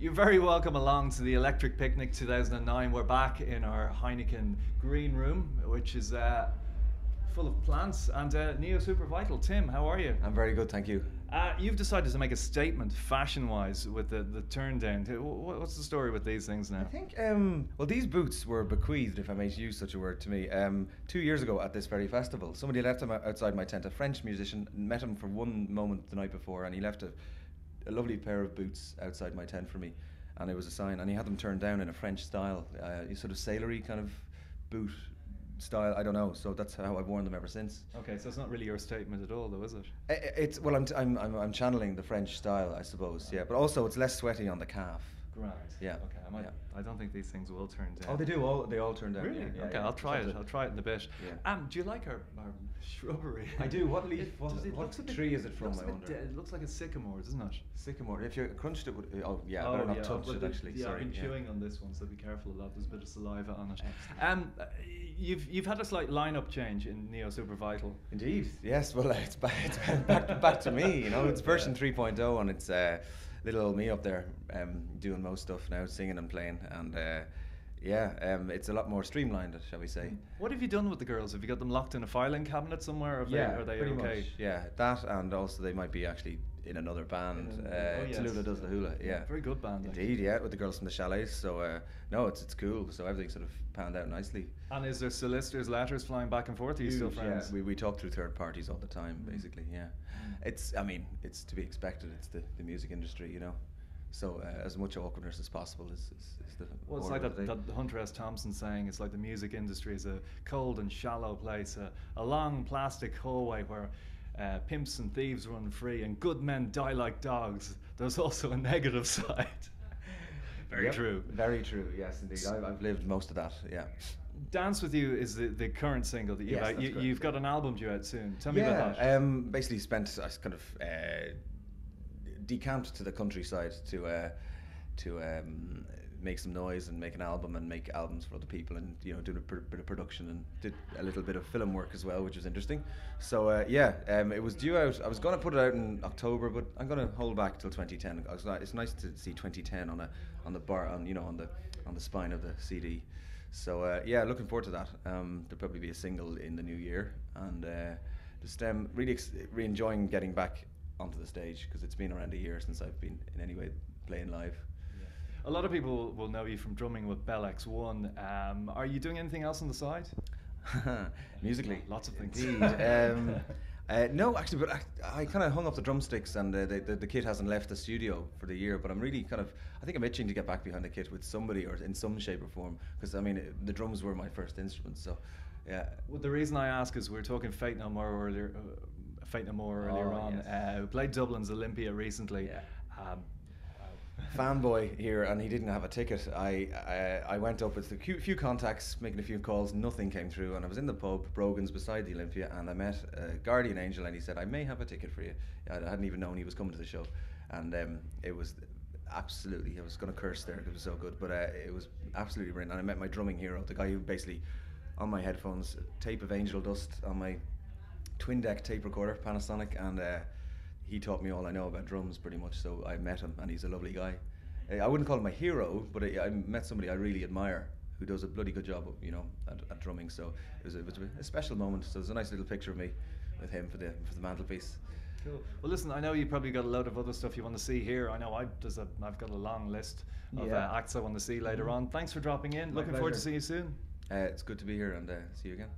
You're very welcome along to the Electric Picnic 2009. We're back in our Heineken green room, which is full of plants, and Neosupervital. Tim, how are you? I'm very good, thank you. You've decided to make a statement fashion-wise with the turn down. What's the story with these things now? I think, well, these boots were bequeathed, if I may use such a word, to me 2 years ago at this very festival. Somebody left them outside my tent, a French musician, met him for one moment the night before, and he left a lovely pair of boots outside my tent for me, and it was a sign, and he had them turned down in a French style, sort of sailory kind of boot style. I don't know, so that's how I've worn them ever since. Okay, so it's not really your statement at all, though, is it? It's well, I'm channeling the French style, I suppose. Yeah, but also it's less sweaty on the calf. Right. Yeah. Okay. I don't think these things will turn down. Oh, they all turn down. Really? Yeah, Okay, yeah. I'll try it. I'll try it in a bit. Yeah. Do you like our shrubbery? I do. What leaf? It What looks a bit- tree is it from? looks I a bit wonder. dead. It looks like a sycamore, doesn't it? Sycamore. If you crunched it, would better not touch well, it actually. Yeah, Sorry. I've been chewing on this one, so be careful of that. There's a bit of saliva on it. You've had a slight lineup change in Neosupervital. Indeed. Yes. Well, it's back to me. You know, it's version 3.0, and it's little old me up there doing most stuff now, singing and playing, and it's a lot more streamlined, shall we say. What have you done with the girls? Have you got them locked in a filing cabinet somewhere? Or are they pretty okay? much. Yeah, that, and also they might be actually in another band. Yes. Tallulah Does the Hula. Yeah. Very good band. Indeed, yeah, with the girls from the chalets. So no, it's cool. So everything sort of panned out nicely. And is there solicitors' letters flying back and forth? Are you still friends? Yeah, we talk through third parties all the time, basically. Yeah, it's to be expected. It's the music industry, you know. So as much awkwardness as possible is the. Well, it's like that Hunter S. Thompson saying, it's like the music industry is a cold and shallow place, a long plastic hallway where pimps and thieves run free and good men die like dogs. There's also a negative side. Very true. Very true, yes, indeed. I've lived most of that, yeah. Dance With You is the current single that you've Yes, out. that's correct, You've got an album due out soon. Tell me about that. Basically spent I kind of decamped to the countryside to make some noise and make an album and make albums for other people, and do a bit of production, and did a little bit of film work as well, which was interesting. So it was due out. I was going to put it out in October, but I'm going to hold back till 2010. It's nice to see 2010 on the bar, on the spine of the CD. So looking forward to that. There'll probably be a single in the new year, and just really enjoying getting back onto the stage, because it's been around a year since I've been in any way playing live. A lot of people will know you from drumming with Bell X1. Are you doing anything else on the side? Musically? Lots of things. Indeed. No, actually, but I kind of hung up the drumsticks, and the kit hasn't left the studio for the year, but I'm really I think I'm itching to get back behind the kit with somebody, or in some shape or form, because the drums were my first instrument, so yeah. Well, the reason I ask is we were talking Fate No More earlier on, yes. who played Dublin's Olympia recently. Yeah. Fanboy here, and he didn't have a ticket. I went up with a few contacts, making a few calls. Nothing came through, and I was in the pub, Brogan's, beside the Olympia, and I met a guardian angel, and he said, "I may have a ticket for you." I hadn't even known he was coming to the show, and it was absolutely. I was going to curse there because it was so good, but it was absolutely brilliant. And I met my drumming hero, the guy who basically, on my headphones, tape of Angel Dust on my twin deck tape recorder, Panasonic, and he taught me all I know about drums, pretty much. So I met him, and he's a lovely guy. I wouldn't call him my hero, but I met somebody I really admire, who does a bloody good job, at drumming. So it was a special moment. So there's a nice little picture of me with him for the mantelpiece. Cool. Well, listen, I know you probably got a load of other stuff you want to see here. I know I've got a long list of acts I want to see later on. Thanks for dropping in. Looking forward to seeing you soon. It's good to be here, and see you again.